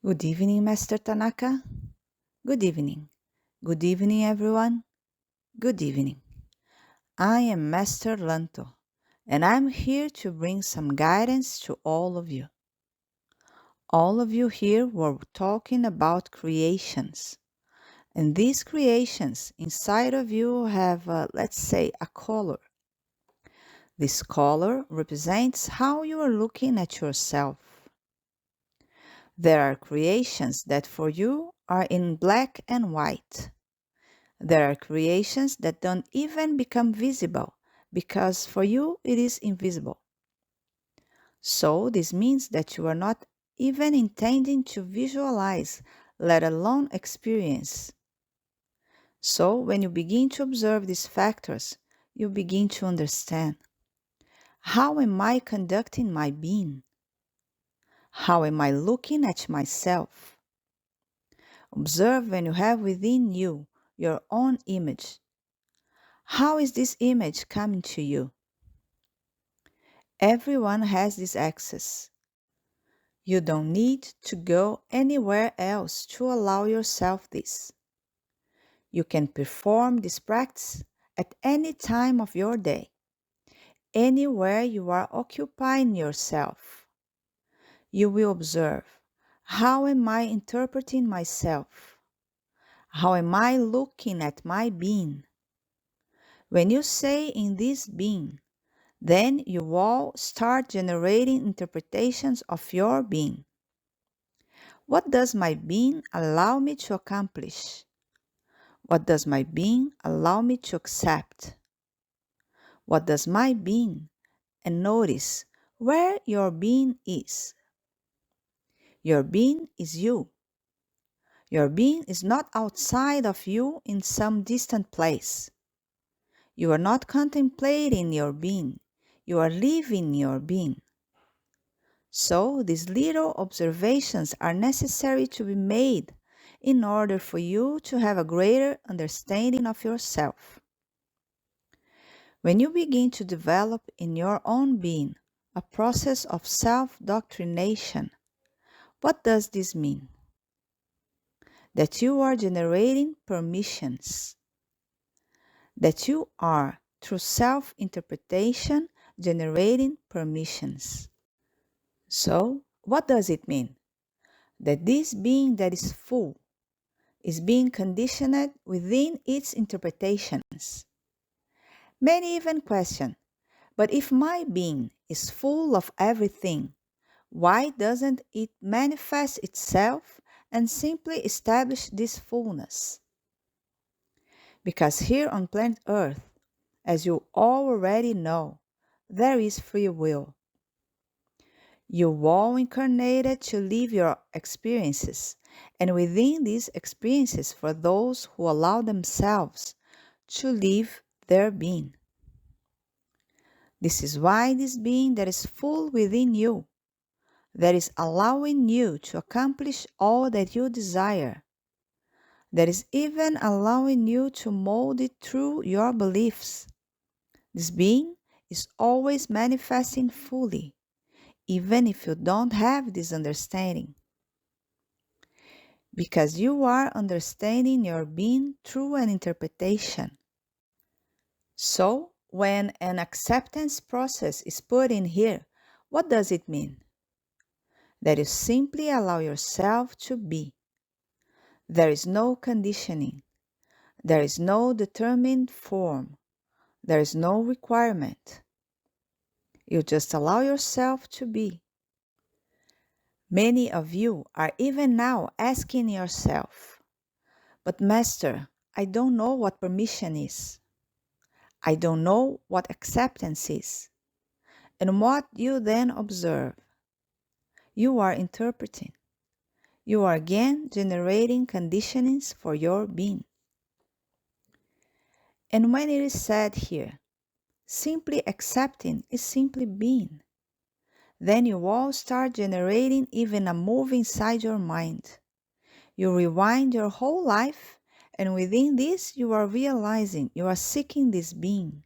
Good evening, Master Tanaka. Good evening. Good evening, everyone. Good evening. I am Master Lanto, and I'm here to bring some guidance to all of you. All of you here were talking about creations, and these creations inside of you have, let's say, a color. This color represents how you are looking at yourself. There are creations that for you are in black and white. There are creations that don't even become visible because for you it is invisible. So this means that you are not even intending to visualize, let alone experience. So when you begin to observe these factors, you begin to understand. How am I conducting my being? How am I looking at myself? Observe when you have within you your own image. How is this image coming to you? Everyone has this access. You don't need to go anywhere else to allow yourself this. You can perform this practice at any time of your day, anywhere you are occupying yourself. You will observe, how am I interpreting myself? How am I looking at my being? When you say in this being, then you all start generating interpretations of your being. What does my being allow me to accomplish? What does my being allow me to accept? What does my being? And notice where your being is. Your being is you. Your being is not outside of you in some distant place. You are not contemplating your being. You are living your being. So these little observations are necessary to be made in order for you to have a greater understanding of yourself. When you begin to develop in your own being a process of self-doctrination, what does this mean? That you are generating permissions. That you are, through self-interpretation, generating permissions. So, what does it mean? That this being that is full is being conditioned within its interpretations. Many even question, but if my being is full of everything, why doesn't it manifest itself and simply establish this fullness? Because here on planet Earth, as you already know, there is free will. You all incarnated to live your experiences, and within these experiences for those who allow themselves to live their being. This is why this being that is full within you, that is allowing you to accomplish all that you desire, that is even allowing you to mold it through your beliefs. This being is always manifesting fully, even if you don't have this understanding. Because you are understanding your being through an interpretation. So, when an acceptance process is put in here, what does it mean? That you simply allow yourself to be. There is no conditioning. There is no determined form. There is no requirement. You just allow yourself to be. Many of you are even now asking yourself, but Master, I don't know what permission is. I don't know what acceptance is. And what you then observe, you are interpreting. You are again generating conditionings for your being. And when it is said here, simply accepting is simply being, then you all start generating even a move inside your mind. You rewind your whole life, and within this you are realizing you are seeking this being.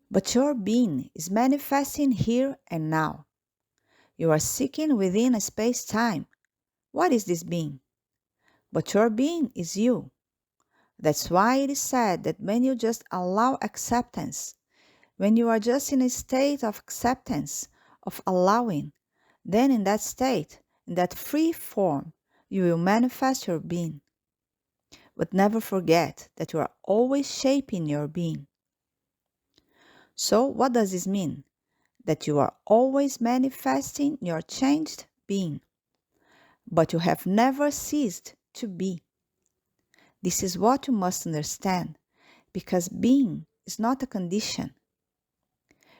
But your being is manifesting here and now. You are seeking within a space-time, What is this being? But your being is you. That's why it is said that when you just allow acceptance, when you are just in a state of acceptance, of allowing, then in that state, in that free form, you will manifest your being. But never forget that you are always shaping your being. So, what does this mean? That you are always manifesting your changed being, but you have never ceased to be. This is what you must understand, because being is not a condition.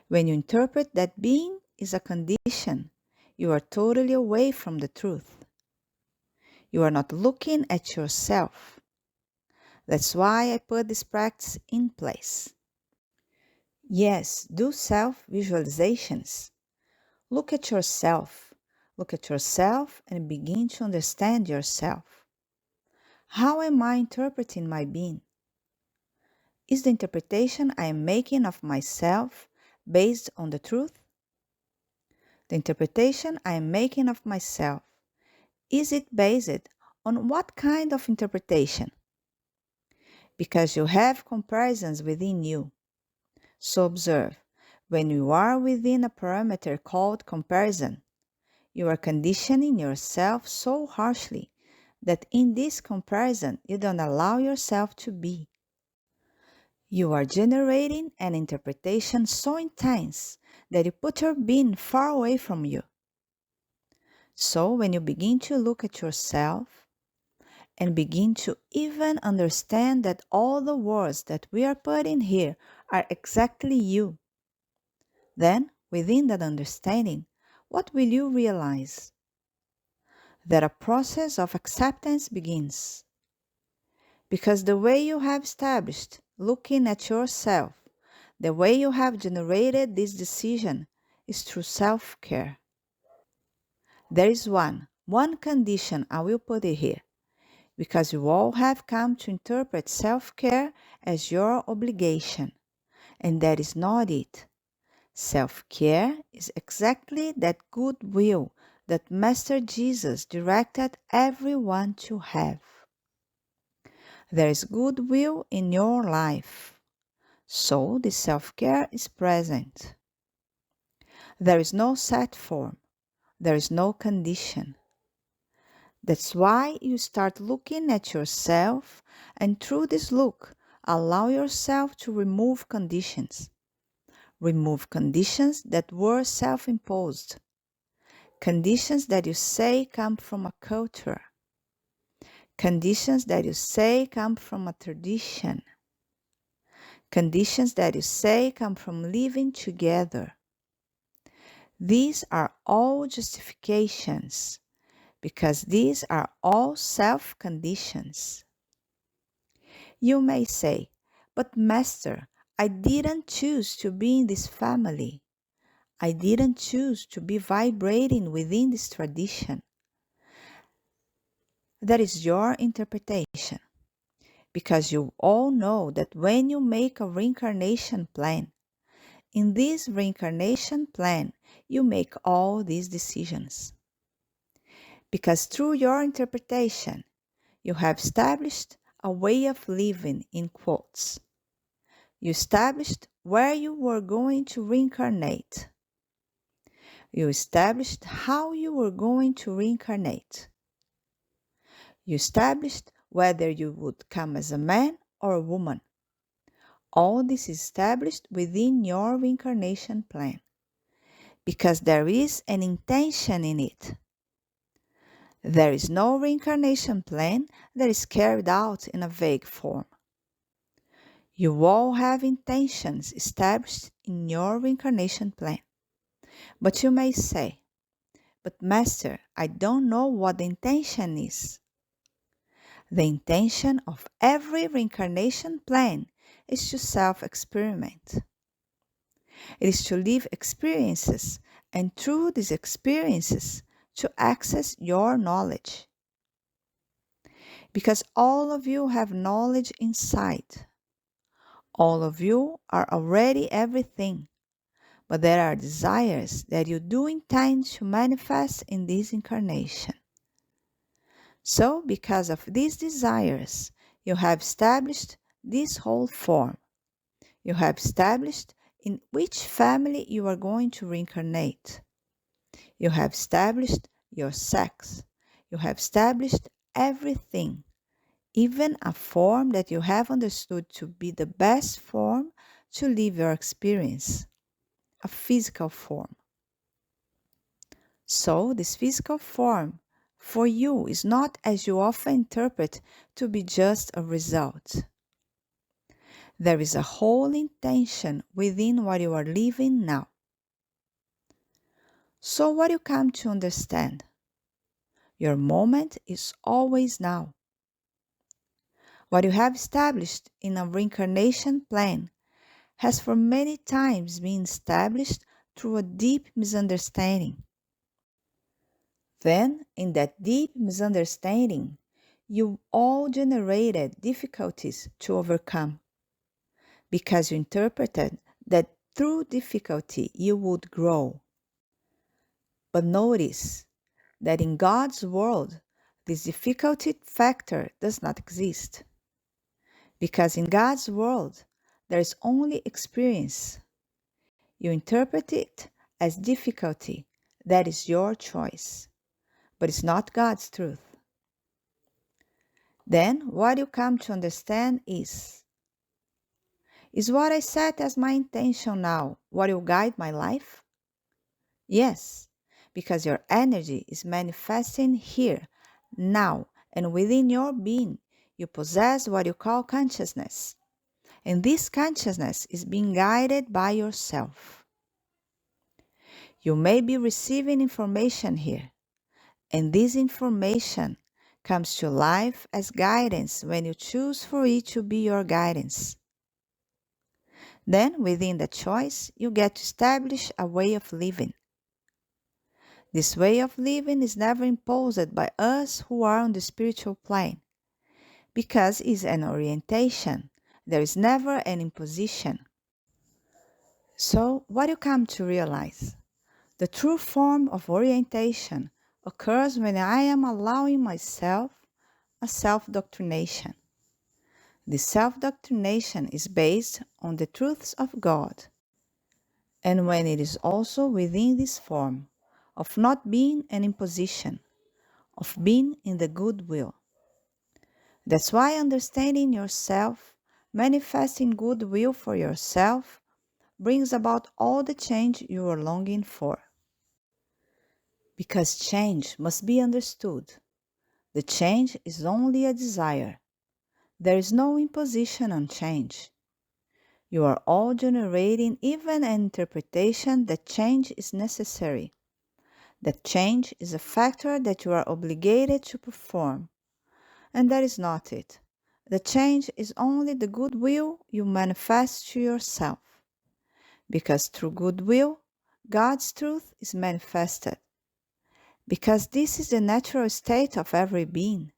When you interpret that being is a condition, you are totally away from the truth. You are not looking at yourself. That's why I put this practice in place. Yes, do self-visualizations. Look at yourself. Look at yourself and begin to understand yourself. How am I interpreting my being? Is the interpretation I am making of myself based on the truth? The interpretation I am making of myself, is it based on what kind of interpretation? Because you have comparisons within you. So observe, when you are within a parameter called comparison, you are conditioning yourself so harshly that in this comparison you don't allow yourself to be. You are generating an interpretation so intense that you put your being far away from you. So when you begin to look at yourself and begin to even understand that all the words that we are putting here are exactly you, then within that understanding, what will you realize? That a process of acceptance begins. Because the way you have established looking at yourself, the way you have generated this decision is through self-care. There is one condition I will put it here, because you all have come to interpret self-care as your obligation, and that is not it. Self-care is exactly that goodwill that Master Jesus directed everyone to have. There is goodwill in your life, so the self-care is present. There is no set form, there is no condition. That's why you start looking at yourself, and through this look, allow yourself to remove conditions. Remove conditions that were self-imposed. Conditions that you say come from a culture. Conditions that you say come from a tradition. Conditions that you say come from living together. These are all justifications, because these are all self-conditions. You may say, but Master, I didn't choose to be in this family. I didn't choose to be vibrating within this tradition. That is your interpretation, because you all know that when you make a reincarnation plan, in this reincarnation plan, you make all these decisions. Because through your interpretation, you have established a way of living in quotes. You established where you were going to reincarnate. You established how you were going to reincarnate. You established whether you would come as a man or a woman. All this is established within your reincarnation plan, because there is an intention in it. There is no reincarnation plan that is carried out in a vague form. You all have intentions established in your reincarnation plan. But you may say, but Master, I don't know what the intention is. The intention of every reincarnation plan is to self-experiment. It is to live experiences, and through these experiences, to access your knowledge. Because all of you have knowledge inside. All of you are already everything, but there are desires that you do intend to manifest in this incarnation. So, because of these desires, you have established this whole form. You have established in which family you are going to reincarnate. You have established your sex. You have established everything, even a form that you have understood to be the best form to live your experience, a physical form. So, this physical form for you is not, as you often interpret, to be just a result. There is a whole intention within what you are living now. So, what you come to understand? Your moment is always now. What you have established in a reincarnation plan has for many times been established through a deep misunderstanding. Then, in that deep misunderstanding, you all generated difficulties to overcome because you interpreted that through difficulty you would grow. But notice that in God's world, this difficulty factor does not exist. Because in God's world, there is only experience. You interpret it as difficulty. That is your choice. But it's not God's truth. Then what you come to understand is what I set as my intention now what will guide my life? Yes, because your energy is manifesting here, now, and within your being. You possess what you call consciousness. And this consciousness is being guided by yourself. You may be receiving information here, and this information comes to life as guidance when you choose for it to be your guidance. Then, within the choice, you get to establish a way of living. This way of living is never imposed by us who are on the spiritual plane, because it's an orientation. There is never an imposition. So, what you come to realize? The true form of orientation occurs when I am allowing myself a self-doctrination. This self-doctrination is based on the truths of God, and when it is also within this form of not being an imposition, of being in the goodwill. That's why understanding yourself, manifesting goodwill for yourself, brings about all the change you are longing for. Because change must be understood. The change is only a desire. There is no imposition on change. You are all generating even an interpretation that change is necessary, that change is a factor that you are obligated to perform, and that is not it. The change is only the goodwill you manifest to yourself, because through goodwill, God's truth is manifested, because this is the natural state of every being.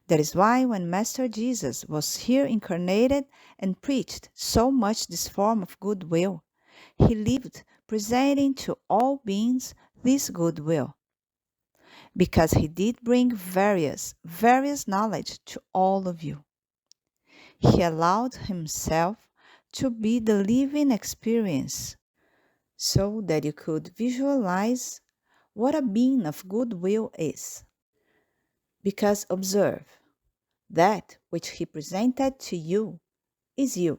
That is why when Master Jesus was here incarnated and preached so much this form of goodwill, he lived presenting to all beings this goodwill, because he did bring various knowledge to all of you. He allowed himself to be the living experience so that you could visualize what a being of goodwill is. Because observe, that which he presented to you is you.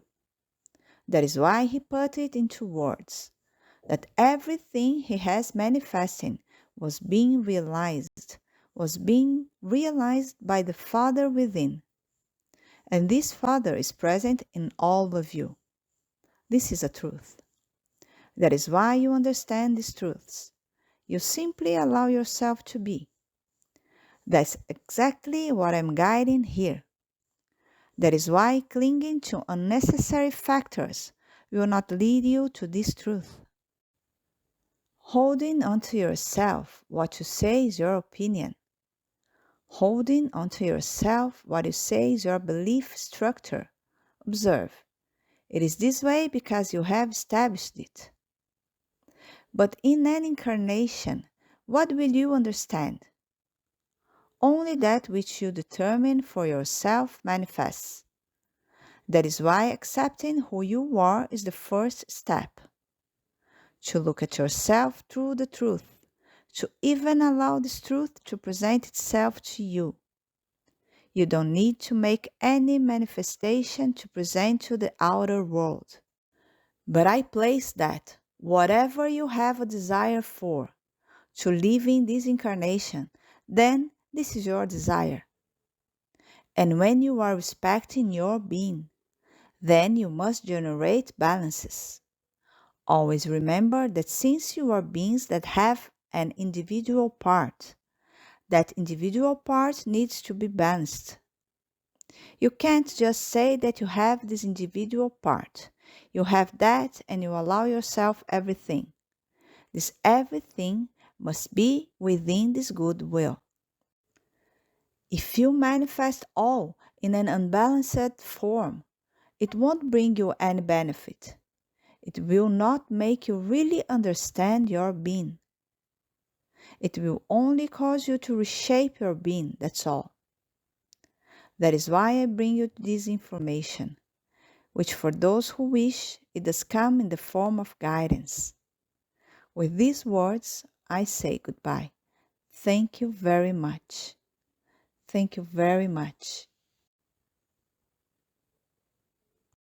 That is why he put it into words, that everything he has manifesting was being realized by the Father within. And this Father is present in all of you. This is a truth. That is why you understand these truths. You simply allow yourself to be. That's exactly what I'm guiding here. That is why clinging to unnecessary factors will not lead you to this truth. Holding onto yourself what you say is your opinion. Holding onto yourself what you say is your belief structure. Observe, it is this way because you have established it. But in an incarnation, what will you understand? only that which you determine for yourself manifests. That is why accepting who you are is the first step. To look at yourself through the truth, to even allow this truth to present itself to you. You don't need to make any manifestation to present to the outer world. But I place that, whatever you have a desire for, to live in this incarnation, then this is your desire. And when you are respecting your being, then you must generate balances. Always remember that since you are beings that have an individual part, that individual part needs to be balanced. You can't just say that you have this individual part. You have that and you allow yourself everything. This everything must be within this goodwill. If you manifest all in an unbalanced form, it won't bring you any benefit. It will not make you really understand your being. It will only cause you to reshape your being, that's all. That is why I bring you this information, which for those who wish, it does come in the form of guidance. With these words, I say goodbye. Thank you very much. Thank you very much.